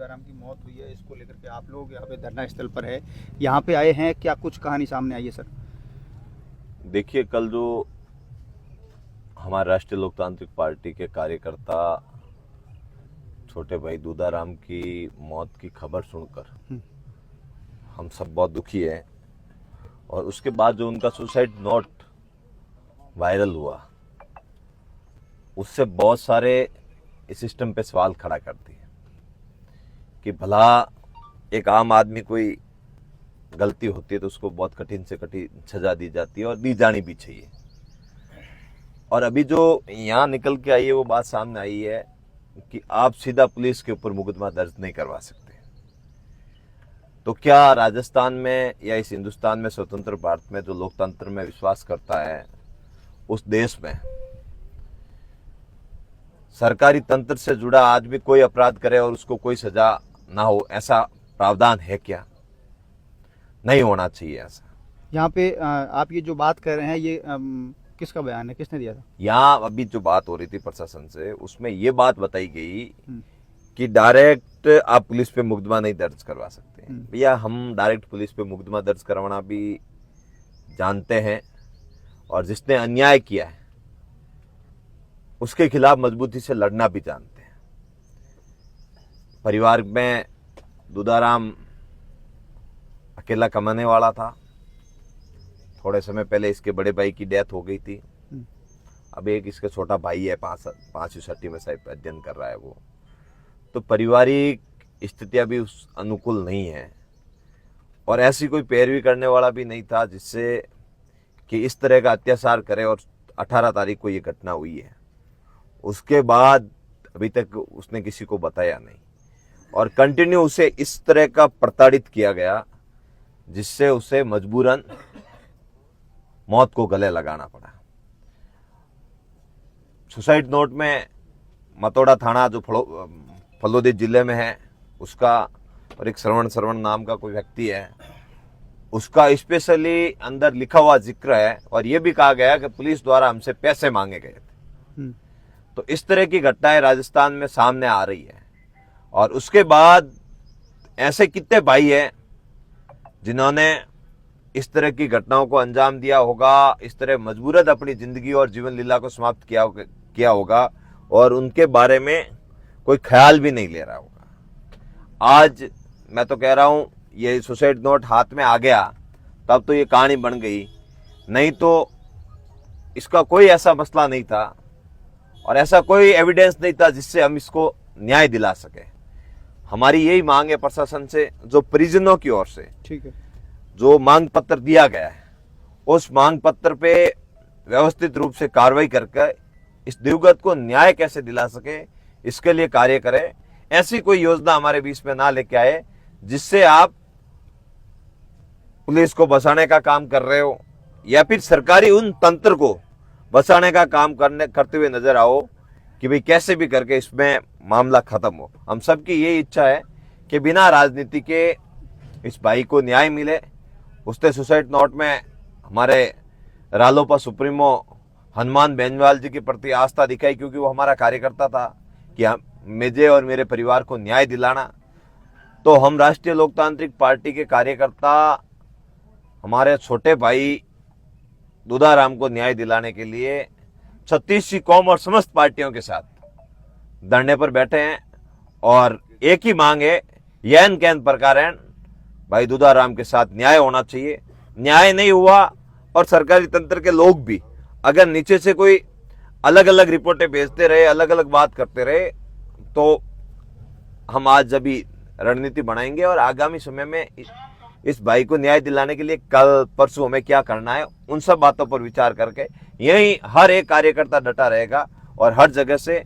दूधाराम की मौत हुई है, इसको लेकर के आप लोग यहाँ पे धरना स्थल पर है, यहाँ पे आए हैं, क्या कुछ कहानी सामने आई है सर? देखिए, कल जो हमारे राष्ट्रीय लोकतांत्रिक पार्टी के कार्यकर्ता छोटे भाई दूधाराम की मौत की खबर सुनकर हम सब बहुत दुखी हैं। और उसके बाद जो उनका सुसाइड नोट वायरल हुआ, उससे बहुत सारे इस सिस्टम पे सवाल खड़ा करती है कि भला एक आम आदमी कोई गलती होती है तो उसको बहुत कठिन से कठिन सजा दी जाती है और दी जानी भी चाहिए। और अभी जो यहाँ निकल के आई है वो बात सामने आई है कि आप सीधा पुलिस के ऊपर मुकदमा दर्ज नहीं करवा सकते। तो क्या राजस्थान में या इस हिंदुस्तान में, स्वतंत्र भारत में, जो लोकतंत्र में विश्वास करता है, उस देश में सरकारी तंत्र से जुड़ा आदमी कोई अपराध करे और उसको कोई सजा ना हो, ऐसा प्रावधान है क्या? नहीं होना चाहिए ऐसा। यहाँ पे आप ये जो बात कर रहे हैं, ये किसका बयान है, किसने दिया था? यहाँ अभी जो बात हो रही थी प्रशासन से, उसमें ये बात बताई गई कि डायरेक्ट आप पुलिस पे मुकदमा नहीं दर्ज करवा सकते। भैया, हम डायरेक्ट पुलिस पे मुकदमा दर्ज करवाना भी जानते हैं और जिसने अन्याय किया है उसके खिलाफ मजबूती से लड़ना भी जानते हैं। परिवार में दूधाराम अकेला कमाने वाला था। थोड़े समय पहले इसके बड़े भाई की डेथ हो गई थी। अब एक इसका छोटा भाई है, पांचवी छठी में शायद अध्ययन कर रहा है वो। तो पारिवारिक स्थितियां भी उस अनुकूल नहीं है और ऐसी कोई पैरवी करने वाला भी नहीं था जिससे कि इस तरह का अत्याचार करे। और 18 तारीख को ये घटना हुई है, उसके बाद अभी तक उसने किसी को बताया नहीं और कंटिन्यू उसे इस तरह का प्रताड़ित किया गया जिससे उसे मजबूरन मौत को गले लगाना पड़ा। सुसाइड नोट में मतोड़ा थाना जो फलोदी जिले में है उसका, और एक श्रवण नाम का कोई व्यक्ति है, उसका स्पेशली अंदर लिखा हुआ जिक्र है और यह भी कहा गया कि पुलिस द्वारा हमसे पैसे मांगे गए थे। तो इस तरह की घटनाएं राजस्थान में सामने आ रही है। और उसके बाद ऐसे कितने भाई हैं जिन्होंने इस तरह की घटनाओं को अंजाम दिया होगा, इस तरह मजबूरन अपनी जिंदगी और जीवन लीला को समाप्त किया होगा और उनके बारे में कोई ख्याल भी नहीं ले रहा होगा। आज मैं तो कह रहा हूं, ये सुसाइड नोट हाथ में आ गया तब तो ये कहानी बन गई, नहीं तो इसका कोई ऐसा मसला नहीं था और ऐसा कोई एविडेंस नहीं था जिससे हम इसको न्याय दिला सके। हमारी यही मांग है प्रशासन से, जो परिजनों की ओर से ठीक है, जो मांग पत्र दिया गया है, उस मांग पत्र पे व्यवस्थित रूप से कार्रवाई करके इस दिवंगत को न्याय कैसे दिला सके, इसके लिए कार्य करें। ऐसी कोई योजना हमारे बीच में ना लेके आए जिससे आप पुलिस को बचाने का काम कर रहे हो या फिर सरकारी उन तंत्र को बचाने का काम करते हुए नजर आओ कि भाई कैसे भी करके इसमें मामला खत्म हो। हम सबकी यही इच्छा है कि बिना राजनीति के इस भाई को न्याय मिले। उसने सुसाइड नोट में हमारे रालोपा सुप्रीमो हनुमान बेनीवाल जी के प्रति आस्था दिखाई, क्योंकि वो हमारा कार्यकर्ता था कि मुझे और मेरे परिवार को न्याय दिलाना। तो हम राष्ट्रीय लोकतांत्रिक पार्टी के कार्यकर्ता हमारे छोटे भाई दूधाराम को न्याय दिलाने के लिए छत्तीस कौम और समस्त पार्टियों के साथ धरने पर बैठे हैं और एक ही मांग है, यैन कैन प्रकारेण भाई दूधाराम के साथ न्याय होना चाहिए। न्याय नहीं हुआ और सरकारी तंत्र के लोग भी अगर नीचे से कोई अलग अलग रिपोर्टें भेजते रहे, अलग अलग बात करते रहे, तो हम आज अभी रणनीति बनाएंगे और आगामी समय में इस भाई को न्याय दिलाने के लिए कल परसों हमें क्या करना है, उन सब बातों पर विचार करके यही हर एक कार्यकर्ता डटा रहेगा और हर जगह से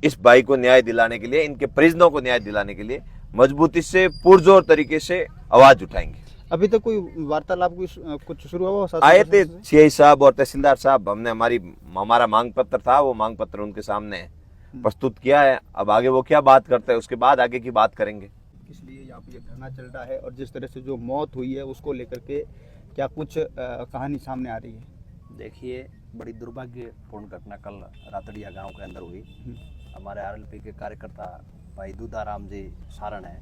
इस भाई को न्याय दिलाने के लिए, इनके परिजनों को न्याय दिलाने के लिए मजबूती से पुरजोर तरीके से आवाज उठाएंगे। अभी तक कोई वार्तालाप कुछ शुरू हुआ? आए थे सीआई साहब और तहसीलदार साहब, हमने हमारा मांग पत्र था, वो मांग पत्र उनके सामने प्रस्तुत किया है। अब आगे वो क्या बात करते हैं उसके बाद आगे की बात करेंगे। इसलिए यहाँ पे ये धरना चल रहा है और जिस तरह से जो मौत हुई है उसको लेकर के क्या कुछ कहानी सामने आ रही है? देखिए, बड़ी दुर्भाग्यपूर्ण घटना कल रातड़िया गांव के अंदर हुई। हमारे आरएलपी के कार्यकर्ता भाई दूधाराम जी सारण है,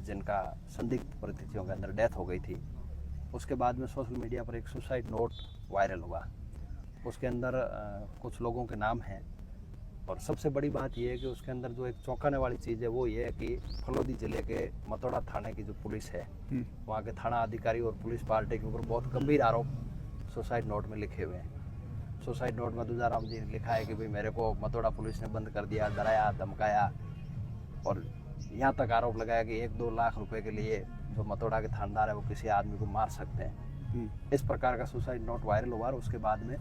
जिनका संदिग्ध परिस्थितियों के अंदर डेथ हो गई थी। उसके बाद में सोशल मीडिया पर एक सुसाइड नोट वायरल हुआ। उसके अंदर कुछ लोगों के नाम हैं, और सबसे बड़ी बात यह है कि उसके अंदर जो एक चौंकाने वाली चीज़ है वो ये है कि फलोदी जिले के मतोड़ा थाने की जो पुलिस है, वहाँ के थाना अधिकारी और पुलिस पार्टी के ऊपर बहुत गंभीर आरोप सुसाइड नोट में लिखे हुए हैं। सुसाइड नोट में दूधाराम जी ने लिखा है कि भाई मेरे को मतोड़ा पुलिस ने बंद कर दिया, डराया, धमकाया, और यहाँ तक आरोप लगाया कि 1-2 लाख रुपए के लिए जो मतोड़ा के थानेदार है वो किसी आदमी को मार सकते हैं। इस प्रकार का सुसाइड नोट वायरल हुआ, और उसके बाद में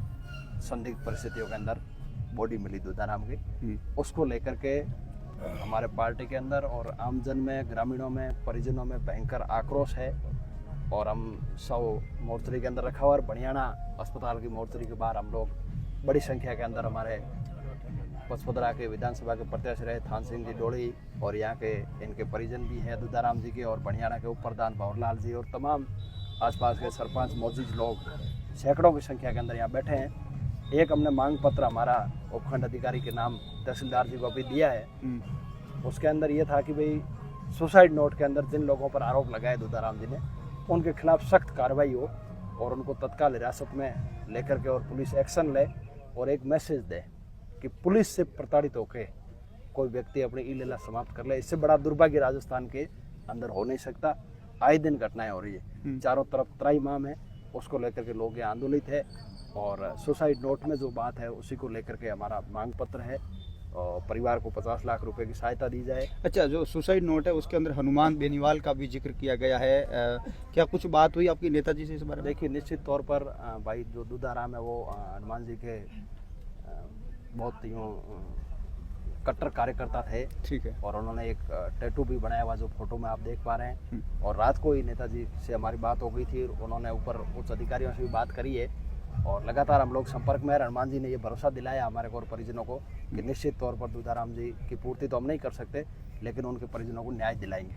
संदिग्ध परिस्थितियों के अंदर बॉडी मिली दूधाराम की। उसको लेकर के हमारे पार्टी के अंदर और आमजन में, ग्रामीणों में, परिजनों में भयंकर आक्रोश है, और हम 100 मोर्चरी के अंदर रखा हुआ, और बनियाना अस्पताल की मोर्चरी के बाहर हम लोग बड़ी संख्या के अंदर हमारे पचपदरा के विधानसभा के प्रत्याशी रहे थान सिंह जी डोली, और यहाँ के इनके परिजन भी हैं दूधाराम जी के, और बनियाना के उप प्रधान भंवरलाल जी, और तमाम आसपास के सरपंच, मोजिज लोग सैकड़ों की संख्या के अंदर यहाँ बैठे हैं। एक हमने मांग पत्र हमारा उपखंड अधिकारी के नाम तहसीलदार जी को अभी दिया है। उसके अंदर ये था कि भाई सुसाइड नोट के अंदर जिन लोगों पर आरोप लगाए दूधाराम जी ने, उनके खिलाफ सख्त कार्रवाई हो, और उनको तत्काल हिरासत में लेकर के और पुलिस एक्शन ले, और एक मैसेज दे कि पुलिस से प्रताड़ित होकर कोई व्यक्ति अपनी लीला समाप्त कर ले। इससे बड़ा दुर्भाग्य राजस्थान के अंदर हो नहीं सकता। आए दिन घटनाएं हो रही है, चारों तरफ त्राहिमाम है, उसको लेकर के लोग यहाँ आंदोलित है, और सुसाइड नोट में जो बात है उसी को लेकर के हमारा मांग पत्र है, और परिवार को 50 लाख रुपए की सहायता दी जाए। अच्छा, जो सुसाइड नोट है उसके अंदर हनुमान बेनीवाल का भी जिक्र किया गया है, क्या कुछ बात हुई आपकी नेताजी से इस बारे में? देखिए, निश्चित तौर पर भाई जो दूधाराम है वो हनुमान जी के बहुत यूँ कट्टर कार्यकर्ता थे। ठीक है। और उन्होंने एक टैटू भी बनाया हुआ जो फोटो में आप देख पा रहे हैं। और रात को ही नेताजी से हमारी बात हो गई थी, उन्होंने ऊपर उच्च अधिकारियों से भी बात करी है, और लगातार हम लोग संपर्क में हैं। हनुमान जी ने ये भरोसा दिलाया हमारे को और परिजनों को कि निश्चित तौर पर दूधाराम जी की पूर्ति तो हम नहीं कर सकते, लेकिन उनके परिजनों को न्याय दिलाएंगे।